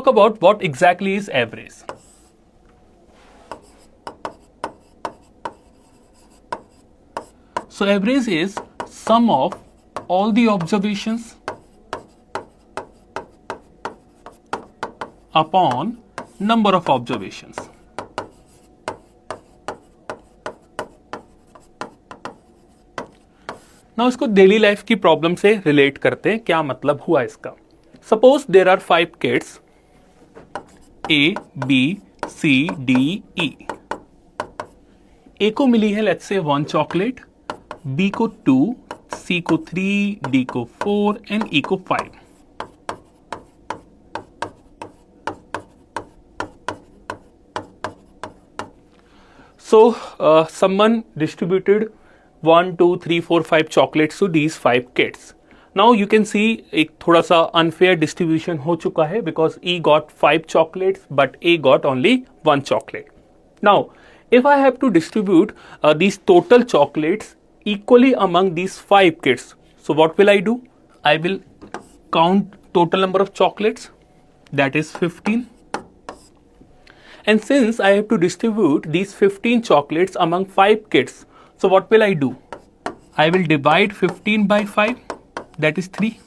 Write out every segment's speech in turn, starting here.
Talk about what exactly is average. So average is sum of all the observations upon number of observations. Now इसको daily life की problem से relate करते हैं, क्या मतलब हुआ इसका. Suppose there are 5 kids A, B, C, D, E. A को मिली है लेट्स से 1 चॉकलेट, B को 2, C को 3, D को 4 एंड E को 5. So someone distributed 1, 2, 3, 4, 5 chocolates to these 5 kids. Now you can see एक थोड़ा सा unfair distribution हो चुका है because E got 5 chocolates but A got only 1 chocolate. Now if I have to distribute these total chocolates equally among these 5 kids, so what will I do? I will count total number of chocolates, that is 15. And since I have to distribute these 15 chocolates among 5 kids, so what will I do? I will divide 15 by 5, that is 3.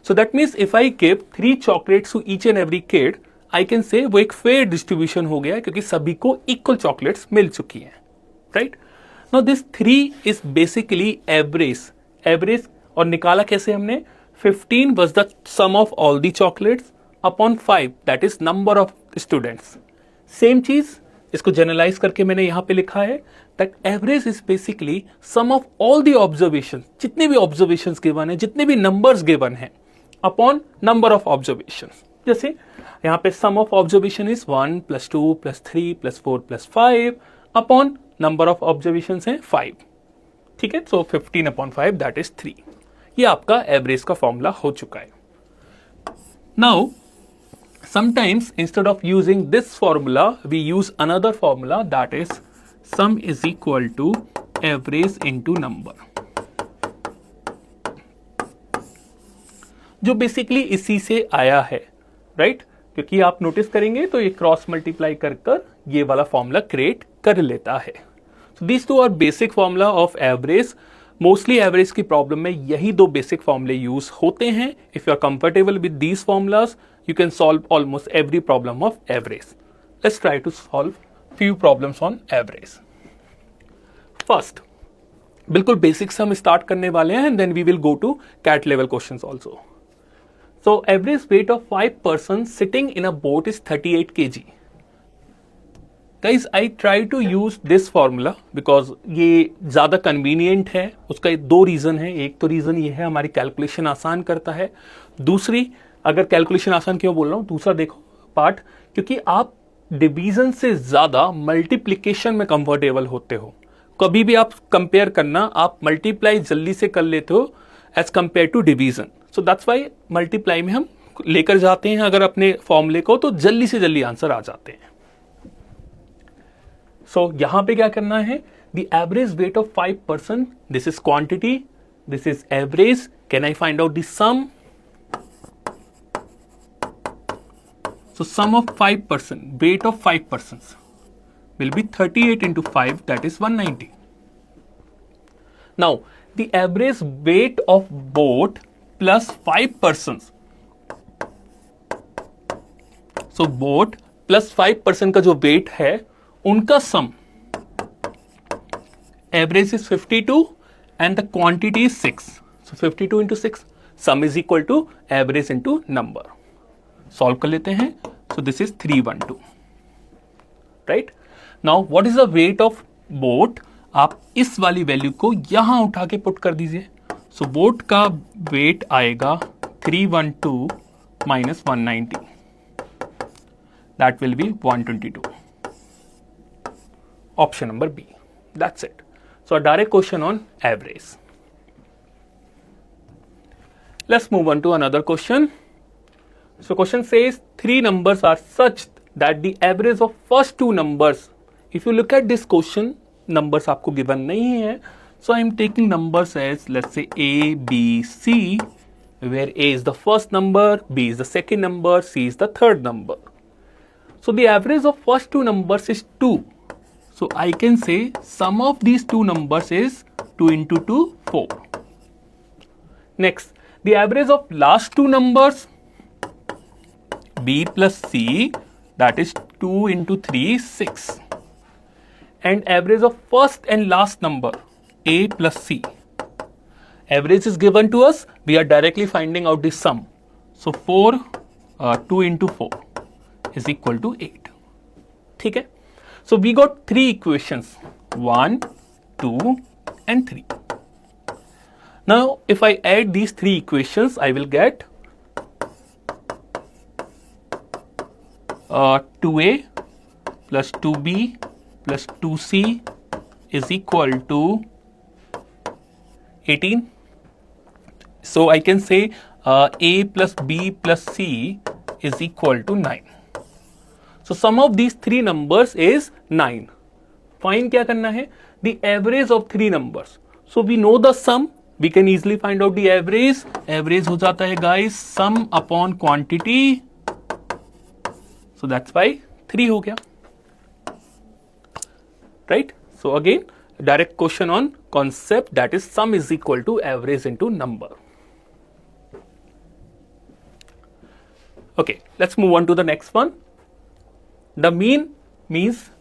So that means if I give 3 chocolates to each and every kid, I can say वो एक fair distribution हो गया क्योंकि सभी को equal chocolates मिल चुकी हैं, right? Now this 3 is basically average. Average और निकाला कैसे हमने? 15 was the sum of all the chocolates upon 5, that is number of students. Same चीज इसको जनरलाइज करके मैंने यहां पे लिखा है that average is basically sum of all the observations, जितने भी observations given है, जितने भी numbers given हैं upon number of observations. जैसे यहां पे sum of observation is 1 plus 2 plus 3 plus 4 plus 5 upon number of observations है 5. ठीक है, so 15 upon 5 that is 3. ये आपका average का फॉर्मूला हो चुका है. Now sometimes instead of using this formula we use another formula, that is sum is equal to average into number, जो बेसिकली इसी से आया है, राइट? क्योंकि आप नोटिस करेंगे तो ये क्रॉस मल्टीप्लाई कर कर ये वाला फॉर्मूला क्रिएट कर लेता है. So this two are basic formula of average. Mostly average की प्रॉब्लम में यही दो बेसिक फॉर्मूले यूज होते हैं. If you are comfortable with these formulas you can solve almost every problem of average. Let's try to solve few problems on average. First, बिल्कुल basic से हम स्टार्ट करने वाले हैं and then we will go to cat level questions also. So average weight of 5 persons sitting in a boat is 38 kg. Guys, I try to use this formula because ये ज़्यादा convenient है. उसका 2 reason है. एक तो reason ये है हमारी कैलकुलेशन आसान करता है. दूसरी, अगर कैलकुलेशन आसान क्यों बोल रहा हूं, दूसरा देखो पार्ट, क्योंकि आप डिवीजन से ज्यादा मल्टीप्लिकेशन में कंफर्टेबल होते हो. कभी भी आप कंपेयर करना, आप मल्टीप्लाई जल्दी से कर लेते हो as compare to division. So that's why multiply में हम लेकर जाते हैं अगर अपने फॉर्मूले को, तो जल्दी से जल्दी आंसर आ जाते हैं. सो यहां पे क्या करना है? The average weight of 5 person, this is quantity, this is average. Can I find out the sum? So sum of 5 person, weight of 5 persons will be 38 into 5, that is 190. Now the average weight of boat plus 5 persons. So boat plus 5 person का जो weight है उनका sum, average is 52 and the quantity is 6. So 52 into 6, sum is equal to average into number. Solve कर लेते हैं. सो this is 312, right? Now what is the weight of boat? आप इस वाली वैल्यू को यहां उठा के पुट कर दीजिए. सो बोट का वेट आएगा 312 minus 190, that will be 122. Option number B. That's it. So a direct question on average. Let's move on to another question. So question says 3 numbers are such that the average of first 2 numbers, if you look at this question, numbers आपको given नहीं है, so I am taking numbers as let's say A, B, C where A is the first number, B is the second number, C is the third number. So the average of first two numbers is 2. So I can say sum of these two numbers is 2 into 2, 4. Next, the average of last two numbers, B plus C, that is 2 into 3, 6. And average of first and last number, A plus C. Average is given to us, we are directly finding out the sum. So 2 into 4 is equal to 8. ठीक है? So we got three equations, 1, 2 and 3. Now if I add these three equations, I will get 2a plus 2b plus 2c is equal to 18. So I can say a plus b plus c is equal to 9. So sum of these three numbers is 9. Find क्या करना है? The average of three numbers. So we know the sum. We can easily find out the average. Average हो जाता है guys sum upon quantity. So that's why 3 हो गया. Right? So again, direct question on concept, that is sum is equal to average into number. Okay, let's move on to the next one. The mean means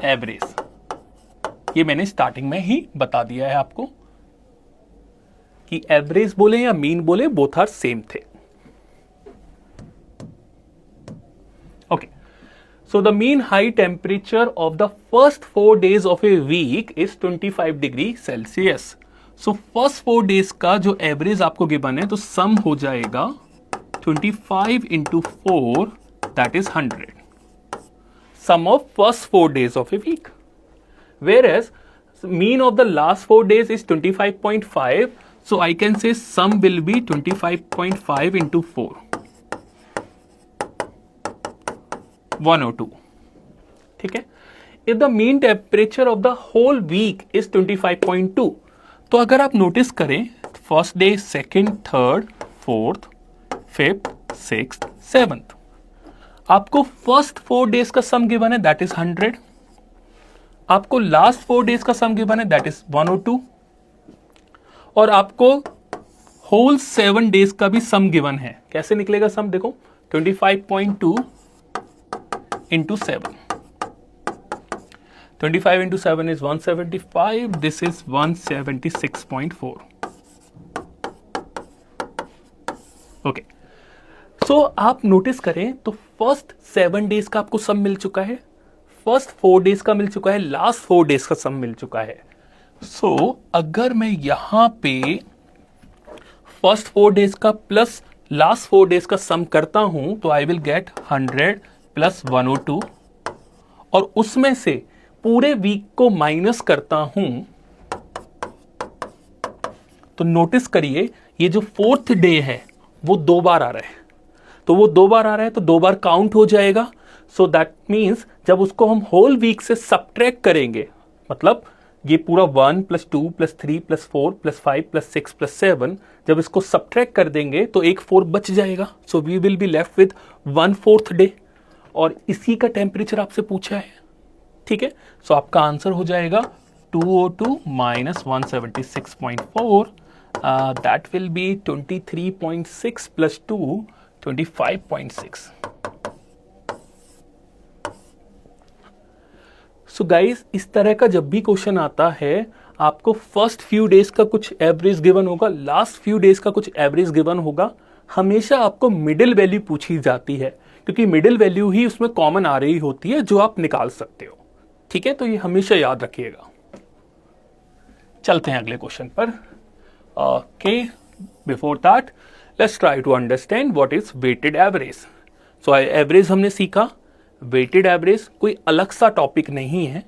average. ये मैंने starting में ही बता दिया है आपको कि एवरेज बोले या मीन बोले, बोथ आर सेम थे. Okay, so the mean high temperature of the first 4 days of a week is 25 degree Celsius. So first 4 days का जो एवरेज आपको गिवन है, तो सम हो जाएगा 25 into 4, that is 100. Sum of first 4 days of a week. Whereas mean of the last 4 days is 25.5. So I can say sum will be 25.5 into 4. 102. ठीक है? If the mean temperature of the whole week is 25.2, तो अगर आप notice करें, first day, second, third, fourth, fifth, sixth, seventh, आपको first 4 days का सम given है, that is 100. आपको लास्ट 4 डेज का सम गिवन है, दैट इज 102. और आपको होल 7 डेज का भी सम गिवन है. कैसे निकलेगा सम? देखो, 25.2 into 7. 25 into 7 is 175. This is 176.4. Okay, सो आप नोटिस करें तो फर्स्ट 7 डेज का आपको सम मिल चुका है, फर्स्ट 4 डेज का मिल चुका है, लास्ट 4 डेज का सम मिल चुका है. सो अगर मैं यहां पे फर्स्ट 4 डेज का प्लस लास्ट 4 डेज का सम करता हूं, तो आई विल गेट 100 प्लस 102, और उसमें से पूरे वीक को माइनस करता हूं, तो नोटिस करिए ये जो फोर्थ डे है वो 2 बार आ रहा है. तो वो 2 बार आ रहा है तो 2 बार काउंट हो जाएगा. सो दैट मीन्स जब उसको हम होल वीक से सबट्रैक्ट करेंगे, मतलब ये पूरा 1 plus 2 plus 3 plus 4 plus 5 plus 6 plus 7, जब इसको सबट्रैक्ट कर देंगे तो एक 4 बच जाएगा. So we will be left with 1/4 day, और इसी का टेम्परेचर आपसे पूछा है. ठीक है, सो आपका आंसर हो जाएगा 202 minus 176.4. That will B 23.6 plus 2, 25.6. So guys, इस तरह का जब भी क्वेश्चन आता है, आपको फर्स्ट फ्यू डेज का कुछ एवरेज गिवन होगा, लास्ट फ्यू डेज का कुछ एवरेज गिवन होगा. हमेशा आपको मिडिल वैल्यू पूछी जाती है, क्योंकि मिडिल वैल्यू ही उसमें कॉमन आ रही होती है जो आप निकाल सकते हो. ठीक है, तो ये हमेशा याद रखिएगा. चलते हैं अगले क्वेश्चन पर. Okay, before that let's try to understand what is weighted average. So average हमने सीखा. वेटेड एवरेज कोई अलग सा टॉपिक नहीं है,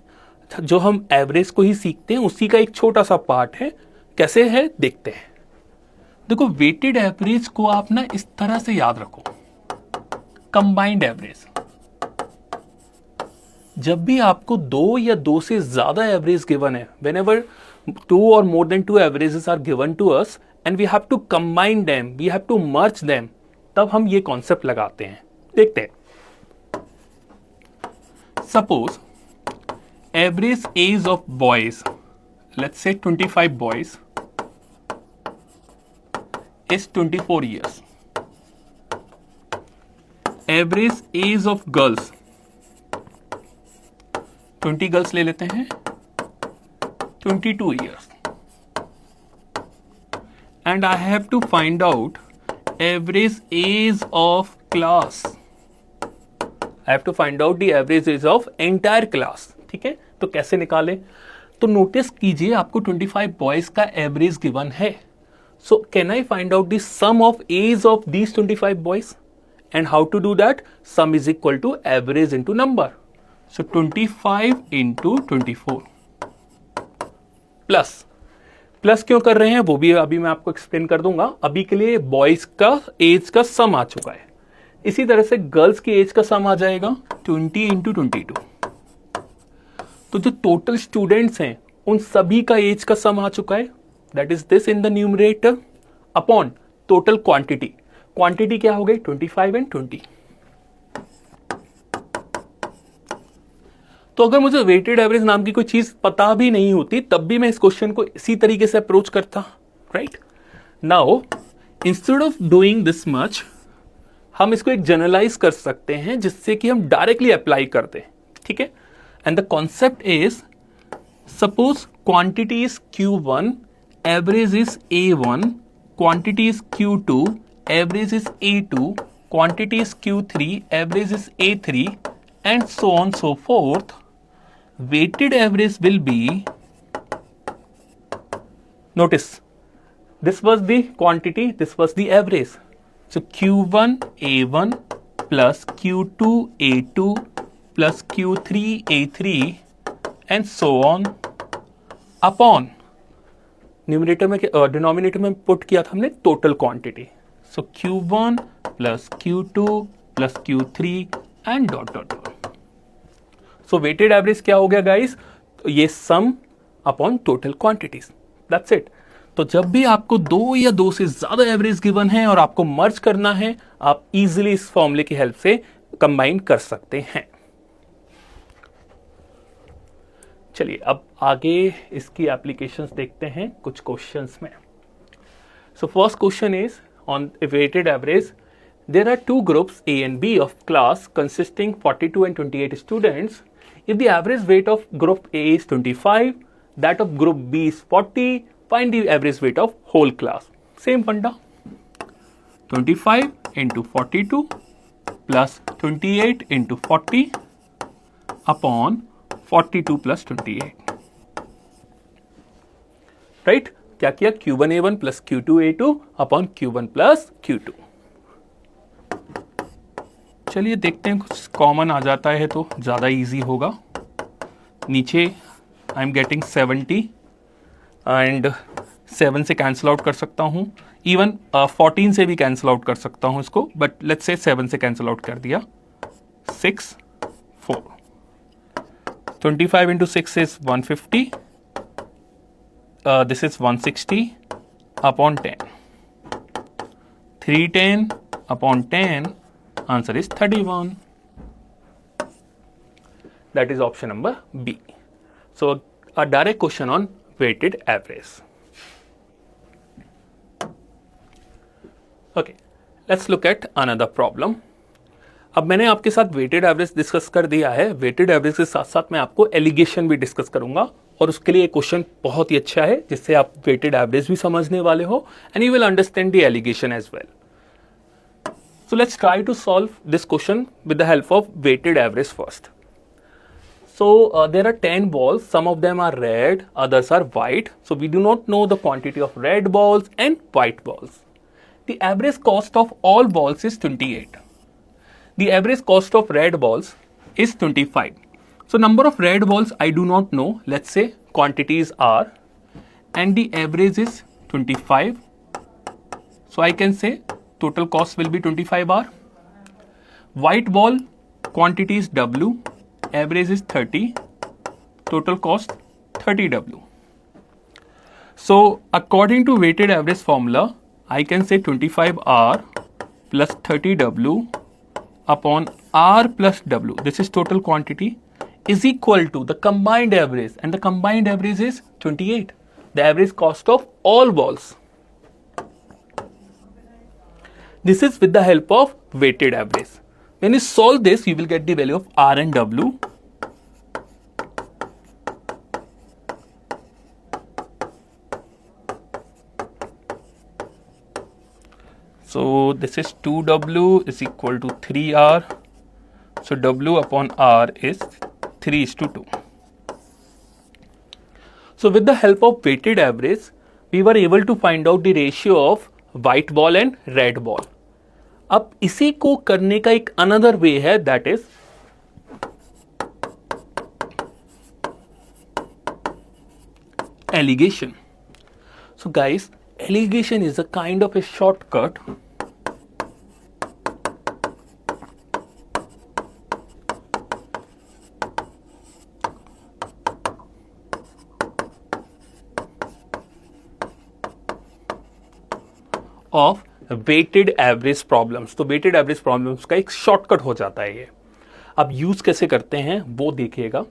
जो हम एवरेज को ही सीखते हैं उसी का एक छोटा सा पार्ट है. कैसे है देखते हैं. देखो, वेटेड एवरेज को आप ना इस तरह से याद रखो, कंबाइंड एवरेज. जब भी आपको 2 या 2 से ज्यादा एवरेज गिवन है, whenever 2 or more than 2 averages are given to us, and we have to combine them, we have to merge them, तब हम ये कॉन्सेप्ट लगाते हैं। देखते हैं। Suppose average age of boys, let's say 25 boys is 24 years. Average age of girls, 20 girls ले लेते हैं, 22 years. And I have to find out average age of class. I have to find out the average age of entire class. ठीक है, तो कैसे निकालें? तो notice कीजिए आपको 25 बॉयज का एवरेज गिवन है. So can I find out the sum of age of these 25 boys? And how to do that? Sum is equal to average into number. So 25 into 24 plus क्यों कर रहे हैं वो भी अभी मैं आपको एक्सप्लेन कर दूंगा. अभी के लिए बॉयज का एज का सम आ चुका है. इसी तरह से गर्ल्स की एज का सम आ जाएगा 20 into 22. तो जो टोटल स्टूडेंट्स हैं उन सभी का एज का सम आ चुका है. That is this in the numerator upon total quantity. Quantity क्या हो गई? 25 and 20. तो अगर मुझे वेटेड एवरेज नाम की कोई चीज पता भी नहीं होती तब भी मैं इस क्वेश्चन को इसी तरीके से अप्रोच करता. Right now instead of doing this much हम इसको एक जनरलाइज कर सकते हैं जिससे कि हम डायरेक्टली अप्लाई कर दें. ठीक है, and the concept is suppose quantity is Q1, average is A1, quantity is Q2, average is A2, quantity is Q3, average is A3, and so on so forth. Weighted average will be, notice this was the quantity, this was the average. So Q1 A1 plus Q2 A2 plus Q3 A3 and so on upon numerator में denominator में put किया था हमने total quantity. So Q1 plus Q2 plus Q3 and dot dot dot. So weighted average क्या हो गया guys? तो ये sum upon total quantities. That's it. तो जब भी आपको दो या दो से ज्यादा एवरेज गिवन है और आपको मर्ज करना है आप इजीली इस फॉर्मूले की हेल्प से कंबाइन कर सकते हैं. चलिए अब आगे इसकी एप्लीकेशंस देखते हैं कुछ क्वेश्चंस में. So first question is on weighted average. There are two groups A and B of class consisting 42 and 28 students. If the average weight of group A is 25, that of group B is 40, find the average weight of whole class. Same funda. 25 into 42 plus 28 into 40 upon 42 plus 28. Right क्या किया? Q1 A1 plus Q2 A2 upon Q1 plus Q2. चलिए देखते हैं कुछ common आ जाता है तो ज्यादा इजी होगा. नीचे आई एम गेटिंग 70 एंड 7 से कैंसिल आउट कर सकता हूं. इवन 14 से भी कैंसिल आउट कर सकता हूं इसको, बट लेट्स से 7 से कैंसिल आउट कर दिया. 6 4. 25 into 6 is 150. This is 160 upon 10. 310 upon 10. Answer is 31. That is option number B. So a direct question on weighted average. Okay, let's look at another problem. अब मैंने आपके साथ weighted average discuss कर दिया है. Weighted average के साथ साथ मैं आपको एलिगेशन भी डिस्कस करूंगा और उसके लिए क्वेश्चन बहुत ही अच्छा है जिससे आप वेटेड एवरेज भी समझने वाले हो and you will understand the alligation as well. So let's try to solve this question with the help of weighted average first. So there are 10 balls, some of them are red, others are white. So we do not know the quantity of red balls and white balls. The average cost of all balls is 28. The average cost of red balls is 25. So number of red balls I do not know. Let's say quantities are, and the average is 25. So I can say total cost will be 25 R. White ball quantity is W, average is 30, total cost 30 W. So according to weighted average formula, I can say 25R plus 30W upon R plus W, this is total quantity, is equal to the combined average, and the combined average is 28, the average cost of all balls. This is with the help of weighted average. When you solve this, you will get the value of R and W. So this is 2W is equal to 3R. So W upon R is 3:2. So with the help of weighted average, we were able to find out the ratio of white ball and red ball. अब इसी को करने का एक another way है, that is alligation. So guys, alligation is a kind of a shortcut of weighted average problems. तो weighted average problems का एक शॉर्टकट हो जाता है ये. अब यूज कैसे करते हैं वो देखिएगा.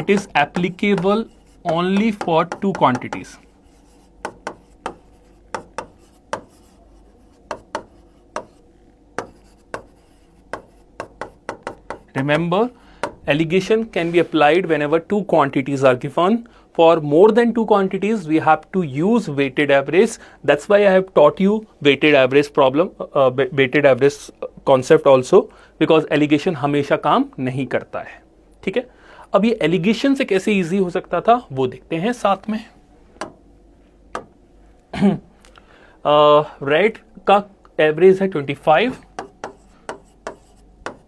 It is applicable only for two quantities. Remember, alligation can be applied whenever two quantities are given. For more than two quantities, we have to use weighted average. That's why I have taught you weighted average problem, weighted average concept also, because alligation हमेशा काम नहीं करता है. ठीक है. अब ये allegation से कैसे इजी हो सकता था वो देखते हैं साथ में. रेड का एवरेज है 25,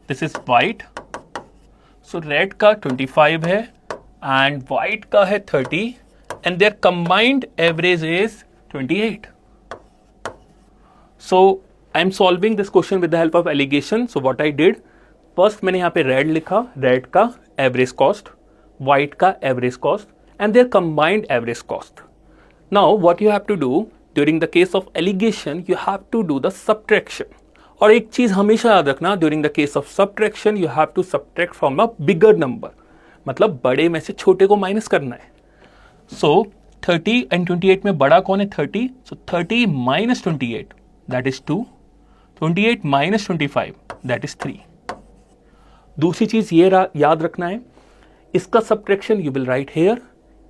this is white. So red का 25 है एंड वाइट का है 30, and their combined average is 28. So I am solving this question with the help of alligation. So what I did, first मैंने यहां पे रेड लिखा, रेड का एवरेज कॉस्ट, वाइट का average cost, and their combined average cost. Now what you have to do during the case of alligation, you have to do the subtraction. और एक चीज हमेशा याद रखना, during the case of subtraction you have to subtract from a bigger number, मतलब बड़े में से छोटे को माइनस करना है. सो 30 एंड 28 में बड़ा कौन है? 30. So 30 minus 28 that is 2, 28 minus 25 that is 3. दूसरी चीज ये याद रखना है, इसका subtraction you will write here,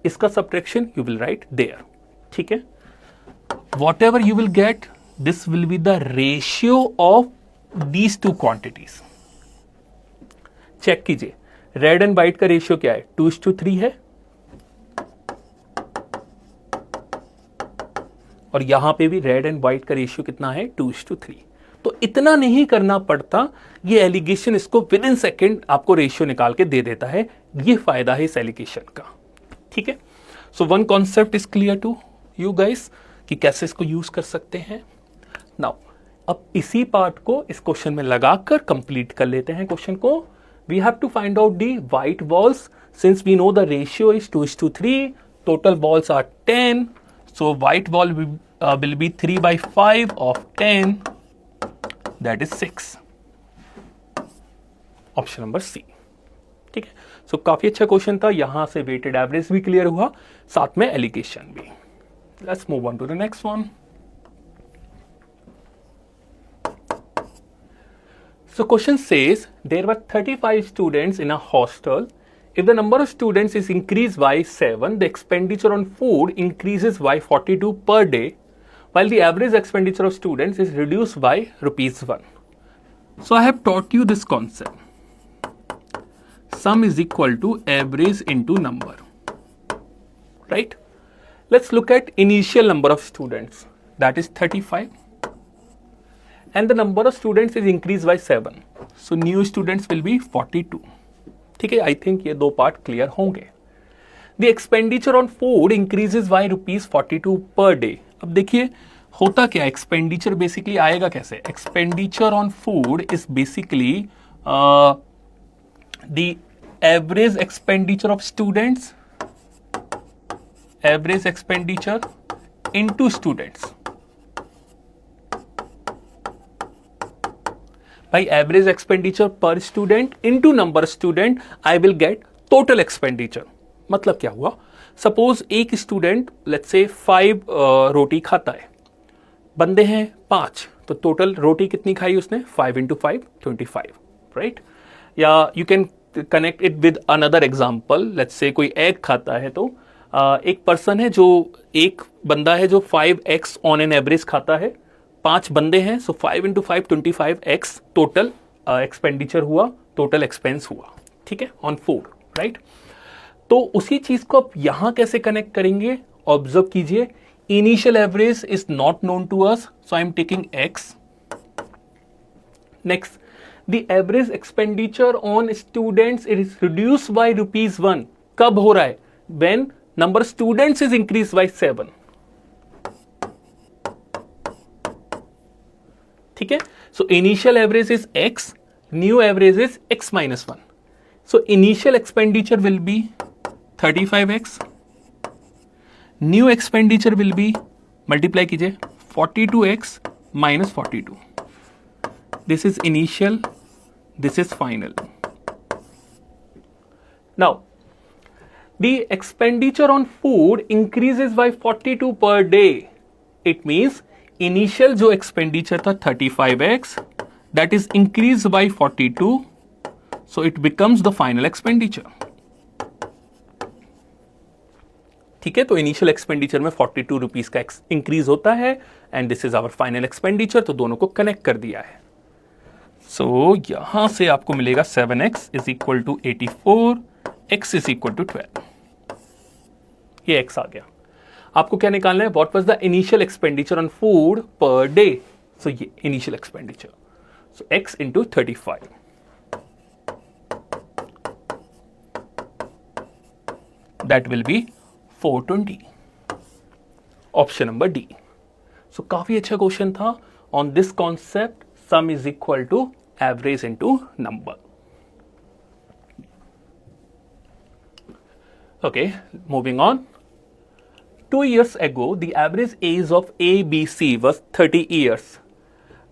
इसका subtraction you will write there. ठीक है. Whatever you will get, this will be the ratio of these two quantities. Check कीजिए, रेड एंड व्हाइट का रेशियो क्या है? 2:3 है, और यहां पे भी रेड एंड व्हाइट का रेशियो कितना है? 2:3. तो इतना नहीं करना पड़ता, ये एलिगेशन इसको विद इन सेकेंड आपको रेशियो निकाल के दे देता है. ये फायदा है इस एलिगेशन का. ठीक है. So one concept is clear to you guys कि कैसे इसको यूज कर सकते हैं. नाउ अब इसी पार्ट को इस क्वेश्चन में लगाकर कंप्लीट कर लेते हैं क्वेश्चन को. We have to find out the white balls. Since we know the ratio is 2:3, total balls are 10. So white ball will be 3/5 of 10, that is 6. Option number C. ठीक है. सो काफी अच्छा क्वेश्चन था, यहां से वेटेड एवरेज भी clear हुआ, साथ में एलिगेशन भी. Let's move on to the next one. So question says there were 35 students in a hostel. If the number of students is increased by 7, the expenditure on food increases by 42 per day, while the average expenditure of students is reduced by ₹1. So I have taught you this concept. Sum is equal to average into number. Right? Let's look at initial number of students. That is 35. And the number of students is increased by 7. So new students will be 42. ठीक है. I think ये दो part clear होंगे. The expenditure on food increases by ₹42 per day. अब देखिए होता क्या, expenditure basically आएगा कैसे? Expenditure on food is basically the average expenditure of students average expenditure into students. By average expenditure per student into number of student, I will get total expenditure. मतलब क्या हुआ? Suppose एक student let's say 5 रोटी खाता है, बंदे हैं 5, तो total रोटी कितनी खाई उसने? 5 into 5 25, right? या you can connect it with another example. Let's say कोई एग खाता है, तो एक पर्सन है जो, एक बंदा है जो 5 eggs ऑन एन एवरेज खाता है, 5 बंदे हैं, सो 5 into 5 25 x टोटल एक्सपेंडिचर हुआ, टोटल एक्सपेंस हुआ, ठीक है, ऑन फूड, राइट. तो उसी चीज को आप यहां कैसे कनेक्ट करेंगे? ऑब्जर्व कीजिए, initial average is not known to us, so I am taking x. Next, the average expenditure on students is reduce by ₹1. कब हो रहा है? When number students is increase by 7. ठीक है, so initial average is x, new average is x minus 1. So initial expenditure will be 35x, new expenditure will be, multiply कीजिए, 42x minus 42. This is initial, this is final. Now the expenditure on food increases by 42 per day. It means initial जो expenditure था 35x, that is increased by 42, so it becomes the final expenditure. ठीक है, तो initial expenditure में 42 rupees का increase होता है, and this is our final expenditure. तो दोनों को कनेक्ट कर दिया है. सो यहां से आपको मिलेगा 7x is equal to 84, x is equal to 12. ये x आ गया. आपको क्या निकालना है? What was the initial expenditure on food per day. So ये initial expenditure, so x into 35. That will be 420. Option number D. So काफी अच्छा क्वेश्चन था on this concept, sum is equal to average into number. Okay, moving on. 2 years ago, the average age of A, B, C was 30 years.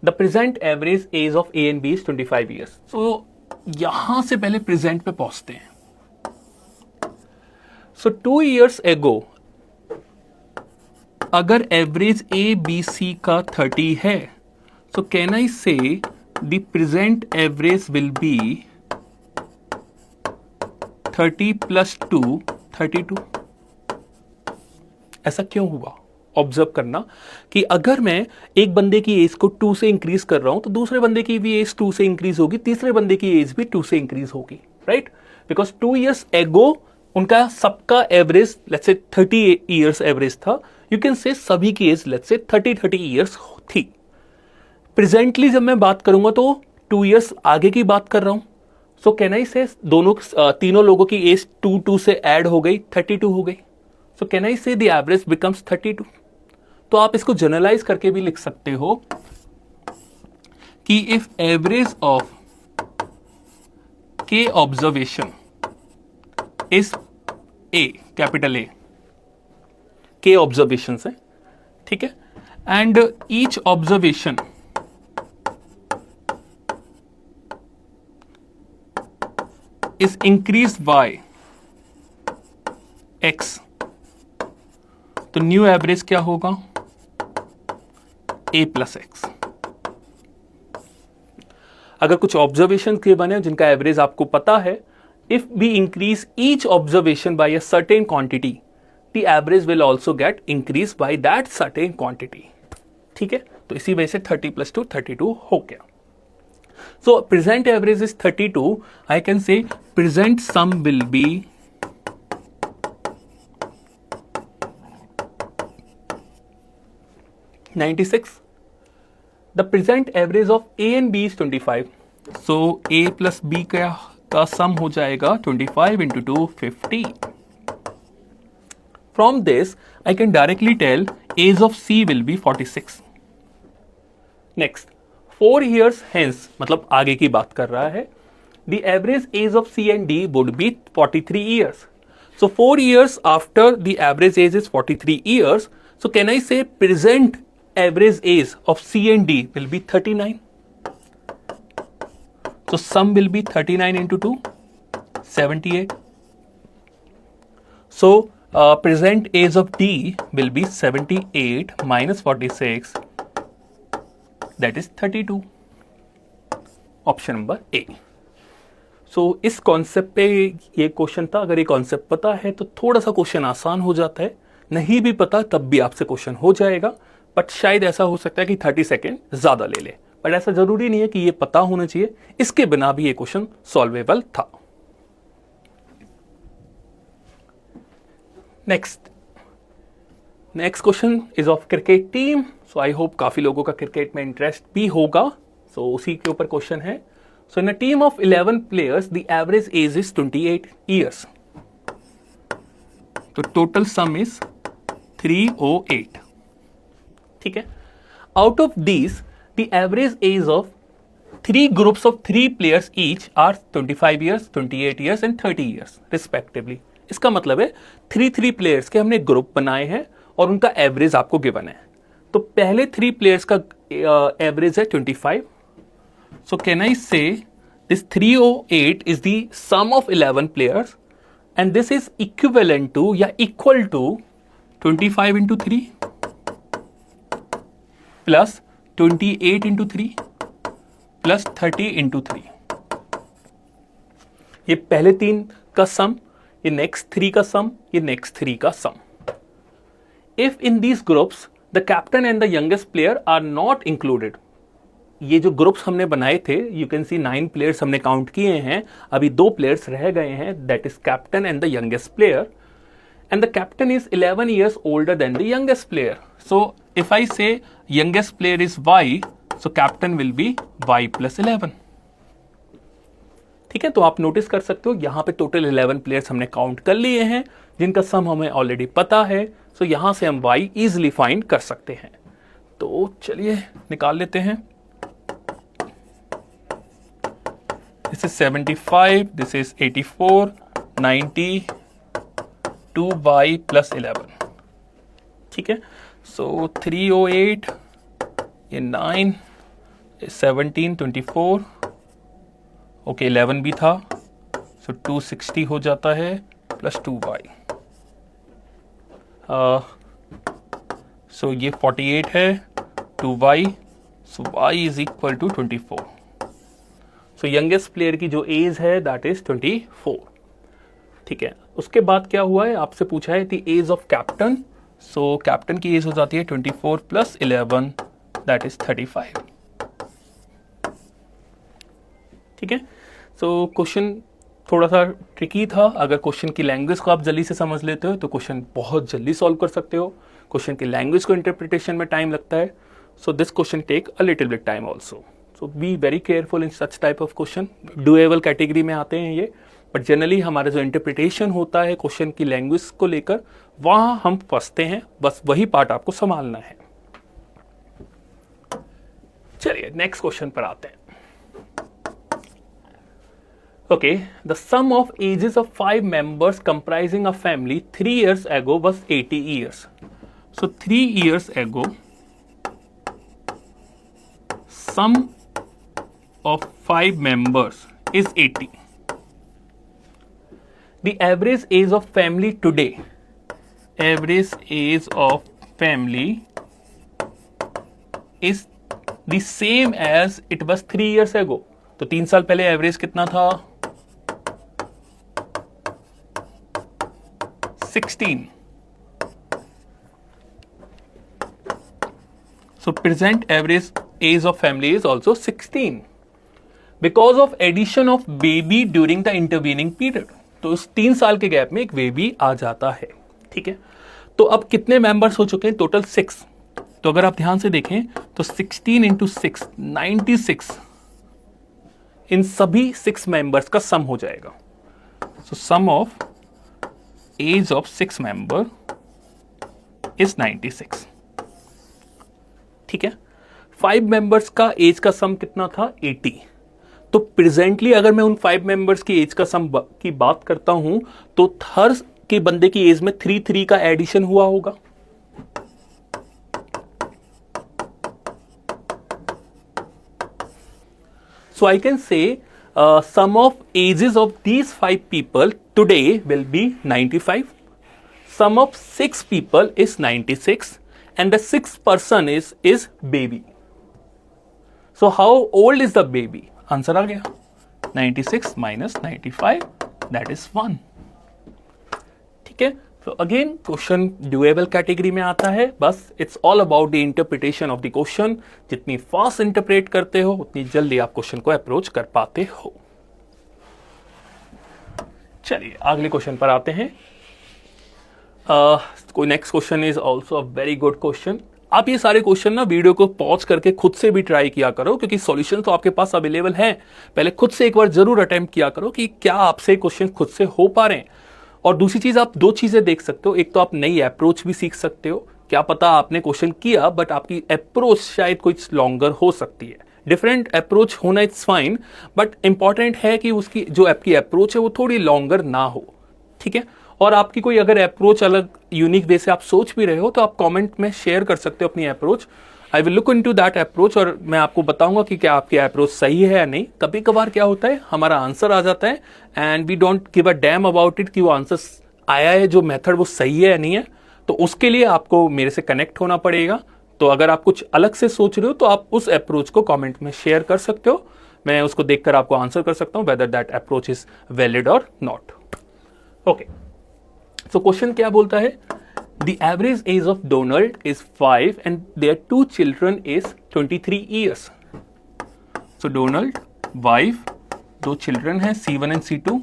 The present average age of A and B is 25 years. So, यहां से पहले present पे पहुंचते हैं. So, 2 years ago, अगर average A, B, C का 30 है, so can I say the present average will be 30 plus 2, 32. ऐसा क्यों हुआ? ऑब्जर्व करना कि अगर मैं एक बंदे की एज को 2 से इंक्रीज कर रहा हूं, तो दूसरे बंदे की भी एज 2 से इंक्रीज होगी, तीसरे बंदे की एज भी 2 से इंक्रीज होगी, राइट? बिकॉज 2 years एगो उनका सबका average let's say 30 years average था. यू कैन से सभी की एज लेट्स से 30 years थी. प्रेजेंटली जब मैं बात करूंगा तो 2 years आगे की बात कर रहा हूं. सो कैन आई से दोनों तीनों लोगों की एज 2 से ऐड हो गई, 32 हो गई. सो can I say the average becomes 32. तो आप इसको जनरलाइज करके भी लिख सकते हो कि इफ एवरेज ऑफ के observation is a, capital A, के ऑब्जर्वेशन है, ठीक है, and each observation is increased by x, तो न्यू एवरेज क्या होगा? a plus x. अगर कुछ ऑब्जर्वेशन के बने जिनका एवरेज आपको पता है, if we increase each observation by a certain quantity, the average will also get increase by that certain quantity. ठीक है, तो इसी वजह से 30 प्लस 2 32 हो गया. So present average is 32. I can say present sum will be 96. The present average of A and B is 25. So A plus B का sum हो जाएगा 25 into 2 50. From this I can directly tell age of C will be 46. Next. 4 years hence, मतलब आगे की बात कर रहा है, the average age of C and D would be 43 years. So 4 years after the average age is 43 years. So can I say present average age of C and D will be 39? So sum will be 39 into 2, 78. So present age of D will be 78 minus 46, that is 32. Option number A. So इस concept पे ये question था. अगर ये concept पता है तो थोड़ा सा क्वेश्चन आसान हो जाता है, नहीं भी पता तब भी आपसे क्वेश्चन हो जाएगा. बट शायद ऐसा हो सकता है कि 30 सेकेंड ज्यादा ले ले, बट ऐसा जरूरी नहीं है कि ये पता होना चाहिए. इसके बिना भी ये क्वेश्चन सॉल्वेबल था. Next question is of cricket team. So I hope काफी लोगों का क्रिकेट में इंटरेस्ट भी होगा. सो उसी के ऊपर क्वेश्चन है. So in a team of 11 players the average age is 28 years. तो टोटल सम इज 308. ठीक है. Out of these the average age of 3 groups of 3 players each are 25 years, 28 years and 30 years respectively. इसका मतलब है 3 players के हमने group बनाए हैं और उनका एवरेज आपको गिवन है. तो पहले 3 प्लेयर्स का एवरेज है 25. So can I say this 308 is the sum of 11 players and this is equivalent to या equal to 25 into 3 plus 28 into 3 plus 30 into 3. ये पहले 3 का सम, ये नेक्स्ट 3 का सम, ये नेक्स्ट 3 का सम. If in these groups the captain and the youngest player are not included, ये जो ग्रुप्स हमने बनाए थे, यू कैन सी 9 प्लेयर्स हमने काउंट किए हैं, अभी 2 प्लेयर्स रह गए हैं, that is captain and the youngest player. And the captain is 11 years older than the youngest player. So if I say youngest player is Y, so captain will be Y plus 11. ठीक है. तो आप notice कर सकते हो यहां पे total 11 players हमने काउंट कर लिए हैं जिनका सम हमें ऑलरेडी पता है. सो यहां से हम वाई इजिली फाइंड कर सकते हैं. तो चलिए निकाल लेते हैं. This is 75, this is 84, 90, 2y plus 11. ठीक है. So 308, ये 9, 17, 24, ओके 11 भी था, so 260 हो जाता है प्लस 2y. So ये 48 है, 2y, so y is equal to 24. So youngest player की जो एज है दैट इज 24. ठीक है. उसके बाद क्या हुआ है, आपसे पूछा है the age of captain. So captain की एज हो जाती है 24 प्लस 11 दैट इज 35. ठीक है. सो क्वेश्चन थोड़ा सा ट्रिकी था. अगर क्वेश्चन की लैंग्वेज को आप जल्दी से समझ लेते हो तो क्वेश्चन बहुत जल्दी सॉल्व कर सकते हो. क्वेश्चन की लैंग्वेज को इंटरप्रिटेशन में टाइम लगता है. So this question take a little bit time also. So be very careful in such type of question. Doable category में आते हैं ये, बट जनरली हमारा जो इंटरप्रिटेशन होता है क्वेश्चन की लैंग्वेज को लेकर, वहां हम फंसते हैं. बस वही पार्ट आपको संभालना है. चलिए नेक्स्ट क्वेश्चन पर आते हैं. Okay. The sum of ages of 5 members comprising a family 3 years ago was 80 years. So 3 years ago sum of 5 members is 80. The average age of family today, average age of family is the same as it was 3 years ago. तो 3 साल पहले average कितना था? 16. So present average age of family is also 16. Because of addition of baby during the intervening period. तो उस 3 साल के gap में एक बेबी आ जाता है. ठीक है. तो अब कितने मेंबर्स हो चुके हैं? टोटल 6. तो अगर आप ध्यान से देखें तो 16 इंटू 6 96. इन सभी 6 मेंबर्स का सम हो जाएगा. So sum of age of 6 member is 96. ठीक है. 5 मेंबर्स का एज का सम कितना था? 80. तो प्रेजेंटली अगर मैं उन 5 मेंबर्स की एज का सम की बात करता हूं तो हर के बंदे की एज में 3 का एडिशन हुआ होगा? So I can say sum of ages of these 5 people today will be 95. Sum of 6 people is 96 and the 6th person is baby. So how old is the baby? Answer आ गया 96 minus 95 that is 1. ठीक है, तो again question ड्यूएबल category में आता है. बस it's all about the interpretation of the question. जितनी fast interpret करते हो उतनी जल्दी आप क्वेश्चन को अप्रोच कर पाते हो. चलिए अगले क्वेश्चन पर आते हैं. कोई next question is also a very good question. आप ये सारे क्वेश्चन ना वीडियो को पॉज करके खुद से भी ट्राई किया करो, क्योंकि सॉल्यूशन तो आपके पास अवेलेबल है. पहले खुद से एक बार जरूर अटेम्प्ट किया करो कि क्या आपसे क्वेश्चन खुद से हो पा रहे हैं. और दूसरी चीज, आप 2 चीजें देख सकते हो. एक तो आप नई अप्रोच भी सीख सकते हो. क्या पता आपने क्वेश्चन किया बट आपकी अप्रोच शायद कुछ लॉन्गर हो सकती है. डिफरेंट अप्रोच होना इट्स फाइन, बट इंपॉर्टेंट है कि उसकी जो आपकी अप्रोच है वो थोड़ी लॉन्गर ना हो. ठीक है, और आपकी कोई अगर अप्रोच अलग यूनिक वे से आप सोच भी रहे हो तो आप कमेंट में शेयर कर सकते हो अपनी approach. I will look into that approach और मैं आपको बताऊंगा कि क्या आपकी अप्रोच सही है या नहीं. कभी कभार क्या होता है, हमारा आंसर आ जाता है and we don't give a damn about it कि वो आंसर आया है, जो मेथड वो सही है या नहीं है. तो उसके लिए आपको मेरे से कनेक्ट होना पड़ेगा. तो अगर आप कुछ अलग से सोच रहे हो तो आप उस अप्रोच को कमेंट में शेयर कर सकते हो. मैं उसको देखकर आपको आंसर कर सकता हूं whether that approach is valid और नॉट. ओके, सो क्वेश्चन क्या बोलता है? The average age of Donald is 5 and their 2 children is 23 years. So Donald, wife, 2 children हैं C1 and C2.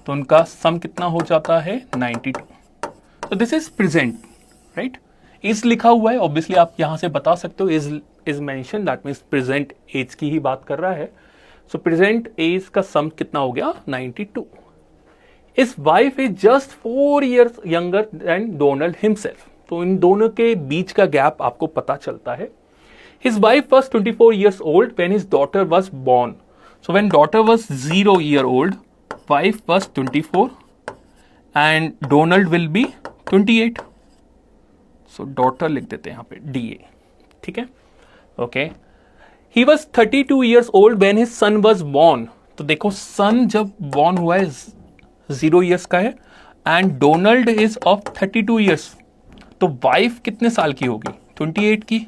तो उनका सम कितना हो जाता है 92. So this is present, right? Is लिखा हुआ है, obviously आप यहां से बता सकते हो is mentioned, that means present age की ही बात कर रहा है. So present age का सम कितना हो गया 92. His wife is just 4 years younger than Donald himself. तो इन दोनों के बीच का गैप आपको पता चलता है. His wife was 24 years old when his daughter was born. So when daughter was 0 year old, wife was 24 and Donald will be 28. So daughter लिख देते हैं यहाँ पे DA. ठीक है, okay. He was 32 years old when his son was born. तो देखो son जब born हुआ है 0 years का है and Donald is of 32 years. तो वाइफ कितने साल की होगी 28 की.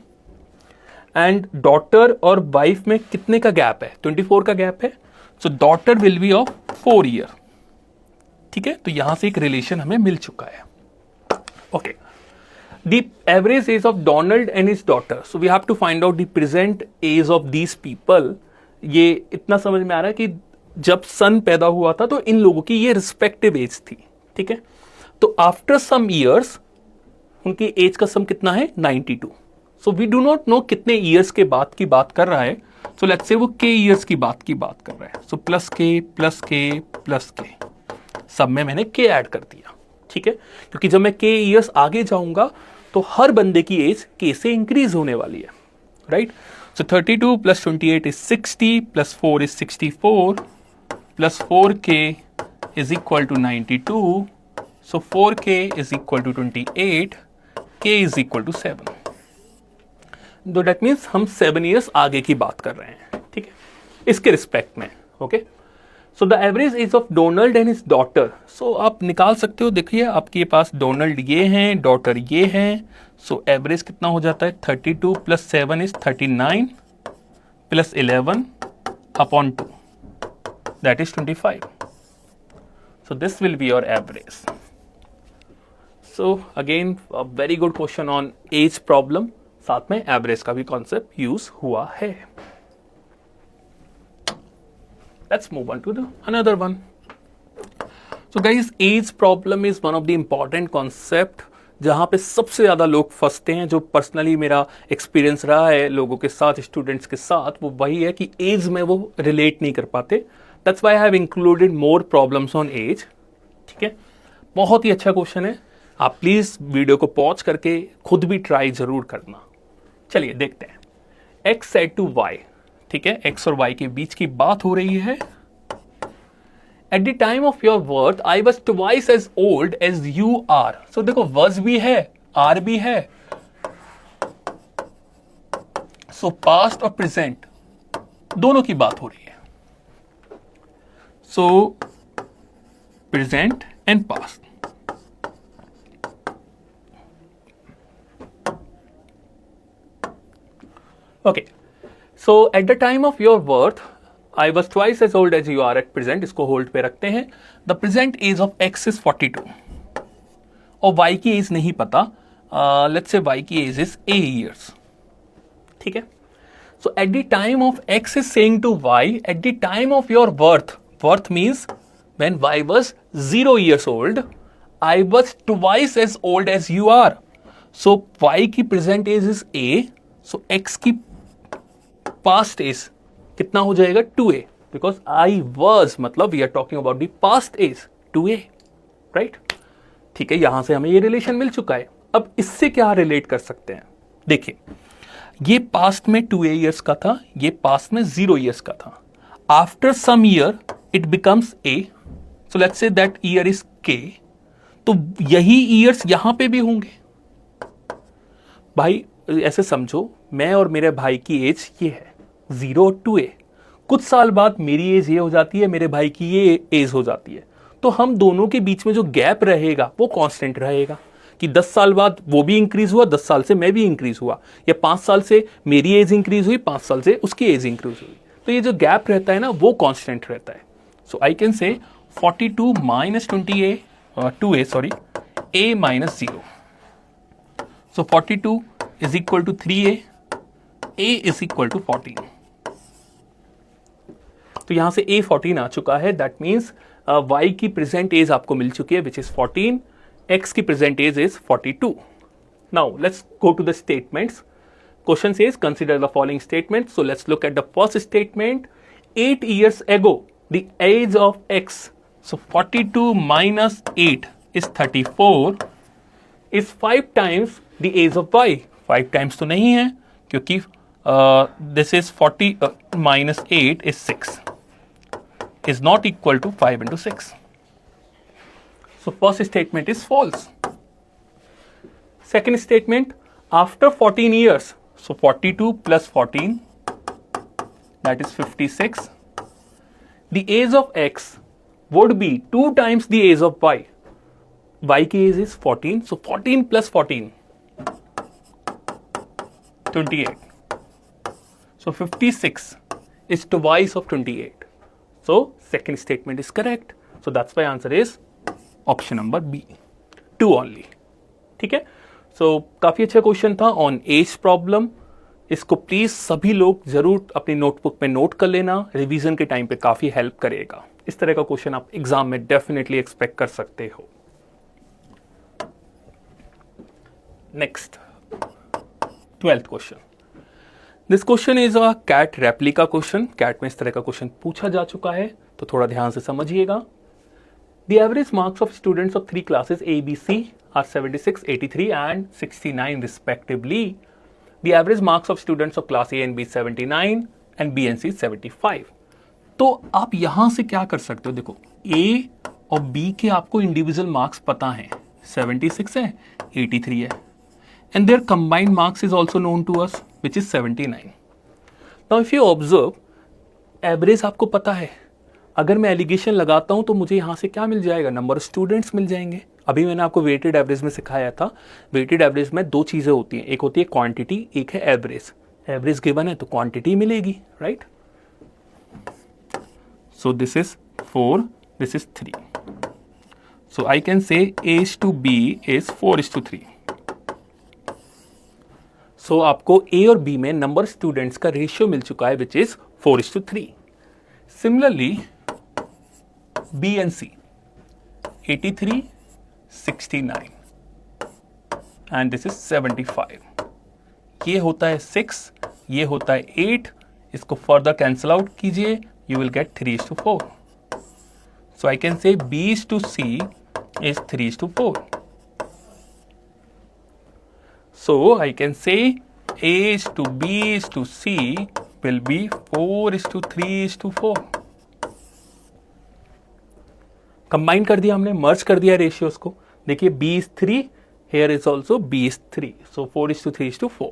एंड डॉटर और वाइफ में कितने का गैप है 24 का गैप है. So daughter will be of 4 year. ठीक है, तो यहां से एक रिलेशन हमें मिल चुका है. Okay, the average age of Donald and his daughter. So we have to find out the present age of these people. ये इतना समझ में आ रहा है कि जब सन पैदा हुआ था तो इन लोगों की ये रिस्पेक्टिव एज थी. ठीक है, तो आफ्टर सम इयर्स उनकी एज का सम कितना है 92. So we do not know कितने ईयर्स के बाद की बात कर रहा है. सो लेट्स से वो के ईयर्स की बात कर रहा है. सो प्लस के प्लस के प्लस के, सब में मैंने के ऐड कर दिया. ठीक है, क्योंकि जब मैं के ईयर्स आगे जाऊंगा तो हर बंदे की एज के से इंक्रीज होने वाली है. Right, so 32 plus 28 is 60 plus 4 is 64 plus 4k is equal to 92. So 4k is equal to 28. K is equal to 7. तो that means हम 7 years आगे की बात कर रहे हैं. ठीक है, इसके रिस्पेक्ट में. Okay, so the average age of Donald and his daughter. So आप निकाल सकते हो. देखिए आपके पास डोनाल्ड ये हैं, डॉटर ये हैं. सो एवरेज कितना हो जाता है 32 plus 7 is 39 plus 11 upon 2. That is 25. So this will be your average. So again a very good question on age problem. साथ में average का भी concept use हुआ है. Let's move on to the another one. So guys, age problem is one of the important concept जहाँ पे सबसे ज़्यादा लोग फंसते हैं. जो पर्सनली मेरा एक्सपीरियंस रहा है लोगों के साथ, स्टूडेंट्स के साथ, वो वही है कि एज में वो रिलेट नहीं कर पाते. That's why I have included more problems on age. ठीक है, बहुत ही अच्छा क्वेश्चन है. आप प्लीज वीडियो को पॉज करके खुद भी ट्राई जरूर करना. चलिए देखते हैं. X said to Y. ठीक है, X और Y के बीच की बात हो रही है. At the time of your birth I was twice as old as you are. So देखो वॉज भी है, आर भी है. सो पास्ट और प्रेजेंट दोनों की बात हो रही है. सो present and past. Okay. So at the time of your birth, I was twice as old as you are at present. इसको होल्ड पे रखते हैं. The present age of X is 42. और Y की एज नहीं पता. Let's say Y की as is A years. ठीक है. So at the time of X is saying to Y, at the time of your birth, birth means when Y was 0 years old, I was twice as old as you are. So Y की present age is A. So X की past age कितना हो जाएगा 2a, because I was मतलब we are talking about the past age 2a, right. ठीक है, यहां से हमें ये रिलेशन मिल चुका है. अब इससे क्या रिलेट कर सकते हैं? देखिए, ये पास्ट में 2a ईयर्स का था, ये पास्ट में 0 ईयर्स का था. After some year it becomes a, so let's say that year is k. तो यही ईयर्स यहां पे भी होंगे. भाई ऐसे समझो, मैं और मेरे भाई की एज ये है 0 और 2a. कुछ साल बाद मेरी एज ये हो जाती है, मेरे भाई की ये एज हो जाती है. तो हम दोनों के बीच में जो गैप रहेगा वो कांस्टेंट रहेगा कि 10 साल बाद वो भी इंक्रीज हुआ, 10 साल से मैं भी इंक्रीज हुआ, या 5 साल से मेरी एज इंक्रीज हुई, 5 साल से उसकी एज इंक्रीज हुई. तो ये जो गैप रहता है ना वो कांस्टेंट रहता है. सो I can say 42 minus 2a sorry a minus 0. So 42 is equal to 3a, a is equal to 14. तो यहां से a 14 आ चुका है. दैट मीन्स y की प्रेजेंट एज आपको मिल चुकी है विच इज 14. x की present age is 42. Now let's go to the statements. Question says consider the following statement. So let's look at the first statement. 8 years ago the age of x, so 42 minus 8 is 34, is 5 times the age of y. 5 times तो नहीं है क्योंकि this is 40 minus 8 is 6, is not equal to 5 into 6. So first statement is false. Second statement, after 14 years, so 42 plus 14, that is 56. The age of x would be 2 times the age of y. Y की age is 14, so 14 plus 14, 28. So 56 is twice of 28. So second statement is correct. So that's why answer is option number B, 2 only. ठीक है. So काफी अच्छा question था on as problem. इसको please सभी लोग जरूर अपनी नोटबुक में नोट कर लेना. रिवीजन के टाइम पे काफी हेल्प करेगा. इस तरह का क्वेश्चन आप एग्जाम में डेफिनेटली एक्सपेक्ट कर सकते हो. Next 12th question. This question is a CAT replica question. CAT में इस तरह का क्वेश्चन पूछा जा चुका है, तो थोड़ा ध्यान से समझिएगा. The average marks of students of 3 classes A, B, C are 76, 83 and 69 respectively. The average marks of students of class A and B 79 and B and C 75. तो आप यहां से क्या कर सकते हो? देखो A और B के आपको इंडिविजुअल मार्क्स पता है, 76 है, 83 है, and their combined marks is also known to us which is 79. Now if you observe, average आपको पता है. अगर मैं एलिगेशन लगाता हूं तो मुझे यहां से क्या मिल जाएगा? नंबर ऑफ स्टूडेंट्स मिल जाएंगे. अभी मैंने आपको वेटेड एवरेज में सिखाया था. वेटेड एवरेज में 2 चीजें होती हैं, एक होती है क्वांटिटी, एक है एवरेज. एवरेज गिवन है तो क्वांटिटी मिलेगी, right. So this is 4, this is 3. So I can say A/B is 4:3. सो आपको A और B में नंबर स्टूडेंट्स का रेशियो मिल चुका है which is 4:3. Similarly B and C 83, 69 and this is 75. ये होता है 6, ये होता है 8. इसको फर्दर कैंसिल आउट कीजिए, you will get 3:4. So I can say B/C is 3:4. So I can say A/B/C will be 4:3:4. Combine कर दिया हमने, मर्ज कर दिया रेशियोज को. देखिए b is 3, here is also b is 3, so 4:3:4.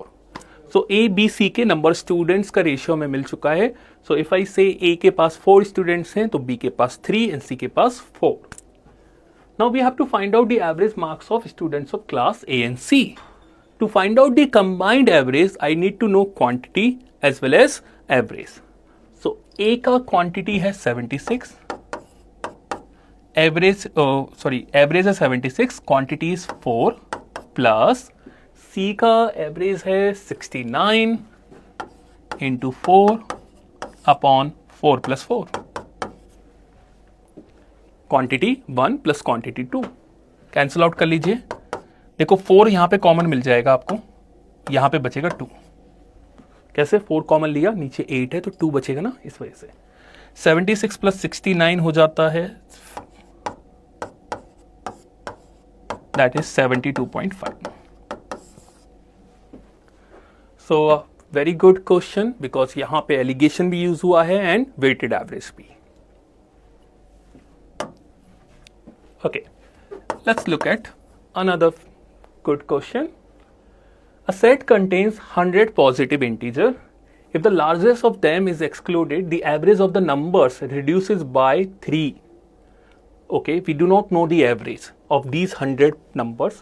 So A B C के number students का ratio में मिल चुका है. सो इफ आई से ए के पास 4 स्टूडेंट्स हैं तो बी के पास 3 एंड सी के पास 4. Now we have to find out the average marks of students of class A and C. To find out the combined average I need to know quantity as well as average. So A का quantity है 76, average average है 76, quantity is 4 plus सी का average है 69 into 4 upon 4 plus 4. Quantity 1 plus quantity 2 cancel out कर लीजिए. देखो 4 यहां पे कॉमन मिल जाएगा आपको, यहां पे बचेगा 2. कैसे? 4 कॉमन लिया, नीचे 8 है तो 2 बचेगा ना, इस वजह से 76 प्लस 69 हो जाता है, that is 72.5. So very good question because यहां पे एलिगेशन भी यूज हुआ है एंड वेटेड एवरेज भी. Okay, let's look at another good question. A set contains 100 positive integer. If the largest of them is excluded, the average of the numbers reduces by 3. Okay, we do not know the average of these 100 numbers.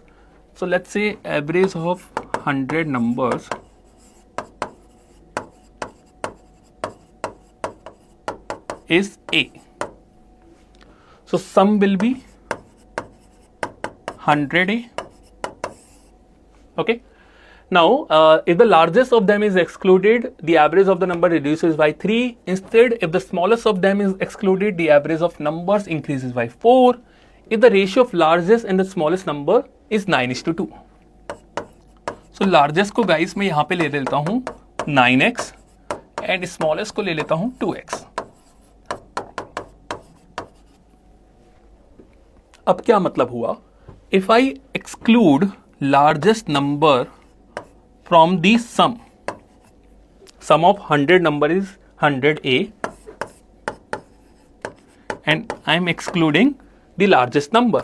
So let's say average of 100 numbers is A. So sum will be 100A. Okay. Now, if the largest of them is excluded, the average of the number reduces by 3. Instead, if the smallest of them is excluded, the average of numbers increases by 4. If the ratio of largest and the smallest number is 9:2. So, largest को guys मैं यहाँ पे ले लेता हूँ 9x and smallest को ले लेता हूँ 2x. अब क्या मतलब हुआ? If I exclude largest number from the sum of 100 number is 100A and I am excluding the largest number.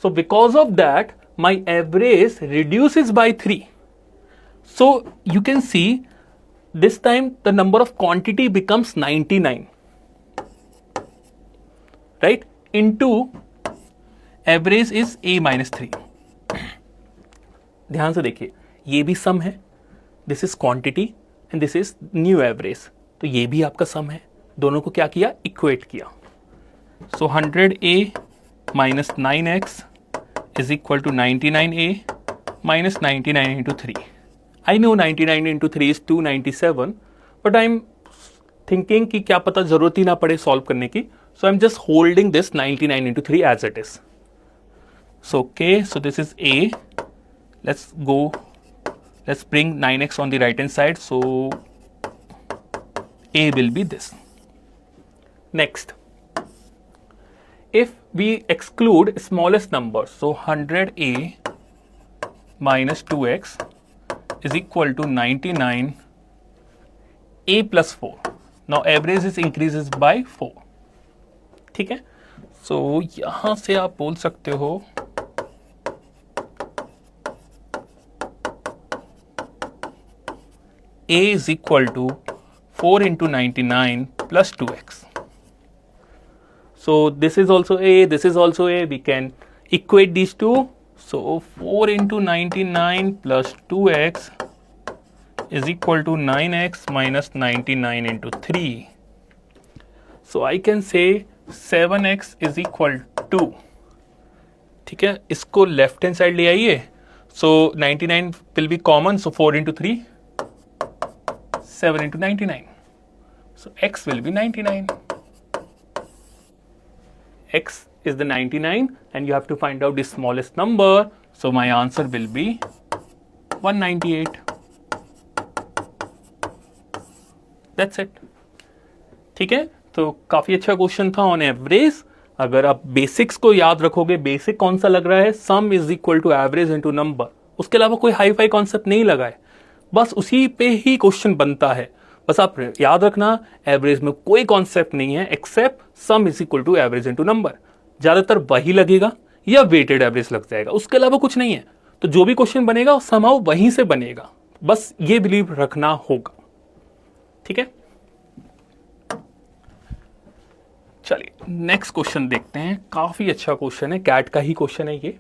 So because of that my average reduces by 3. So you can see this time the number of quantity becomes 99, right, into average is A minus 3. ध्यान से देखिए, ये भी सम है, this is quantity and this is new average, तो ये भी आपका सम है. दोनों को क्या किया? इक्वेट किया. So 100A minus 9x is equal to 99A minus 99 into 3. I know 99 into 3 is 297, but I am thinking कि क्या पता जरूरत ही ना पड़े सॉल्व करने की. So I am just holding this 99 into 3 as it is. So okay, so this is A. Let's bring 9x on the right hand side, so A will be this. Next, if we exclude smallest number, so 100A minus 2x is equal to 99A plus 4. Now average is increases by 4. ठीक है, so यहां से आप बोल सकते हो A is equal to 4 into 99 plus 2x. So this is also A, this is also A. We can equate these two. So 4 into 99 plus 2x is equal to 9x minus 99 into 3. So I can say 7x is equal to, ठीक है, इसको left hand side ले आइए. So 99 will be common, so 4 into 3, 7 into 99. So x will be 99. X is the 99 and you have to find out the smallest number. So my answer will be 198. That's it. ठीक है, तो काफी अच्छा question था on average. अगर आप basics को याद रखोगे, बेसिक कौन सा लग रहा है? Sum is equal to average into number. उसके अलावा कोई हाई फाई कॉन्सेप्ट नहीं लगा है, बस उसी पे ही क्वेश्चन बनता है. बस आप याद रखना, एवरेज में कोई कॉन्सेप्ट नहीं है except sum is equal to average into number. ज़्यादातर वही लगेगा या वेटेड एवरेज लग जाएगा, उसके अलावा कुछ नहीं है। तो जो भी क्वेश्चन बनेगा वो समहाउ वहीं से बनेगा, बस ये बिलीव रखना होगा। ठीक है, चलिए नेक्स्ट क्वेश्चन देखते हैं। काफी अच्छा क्वेश्चन है, कैट का ही क्वेश्चन है ये,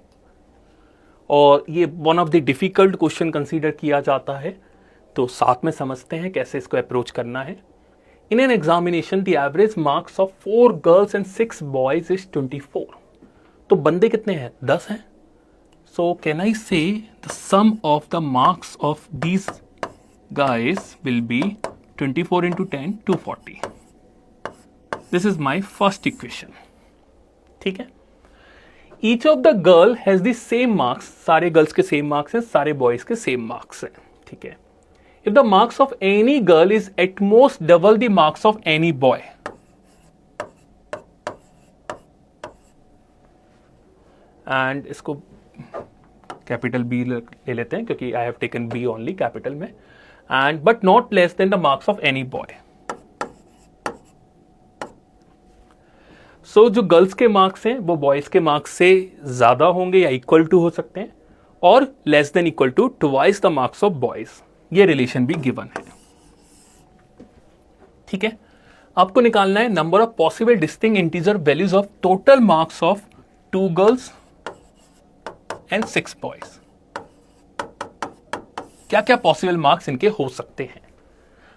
और ये one of the difficult question consider किया जाता है। तो साथ में समझते हैं कैसे इसको अप्रोच करना है। In an examination the average marks of 4 girls and 6 boys is 24। तो बंदे कितने हैं? 10 हैं। सो can I say the sum of the marks of these guys will be 24 into 10 240। This is my first equation. ठीक है, each of the girl has the same marks, सारे girls के same marks हैं, सारे बॉयज के same marks हैं। ठीक है, if the marks of any girl is at most double the marks of any boy, and इसको कैपिटल बी ले लेते हैं क्योंकि आई have taken B only capital में, and but not less than the marks of any boy. So जो girls के marks हैं वो बॉयज के मार्क्स से ज्यादा होंगे या इक्वल टू हो सकते हैं, और less than equal to twice the marks of boys, ये रिलेशन भी गिवन है। ठीक है, आपको निकालना है number of possible distinct integer values of total marks of 2 girls and 6 boys. क्या क्या पॉसिबल मार्क्स इनके हो सकते हैं?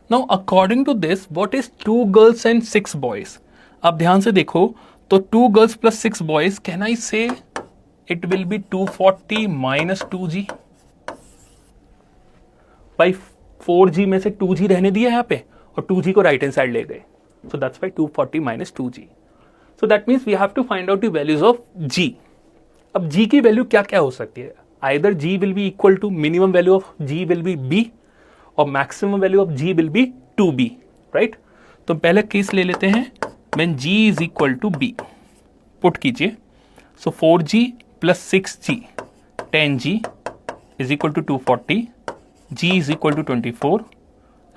Now according to this what is 2 girls and 6 boys? अब ध्यान से देखो, तो 2 girls plus 6 boys, can I से it will be 240 minus 2g। भाई 4g में से 2g रहने दिया यहाँ पे और 2g को राइट हैंड साइड ले गए, so that's why 240 minus 2g। So that means we have to find out the values of g। अब g की वैल्यू क्या क्या हो सकती है? Either g will be equal to minimum value of g will be b और maximum value of g will be 2b, right? तो पहले केस ले लेते हैं when g is equal to b, put कीजिए। सो 4g plus 6g 10g is equal to 240, g is equal to 24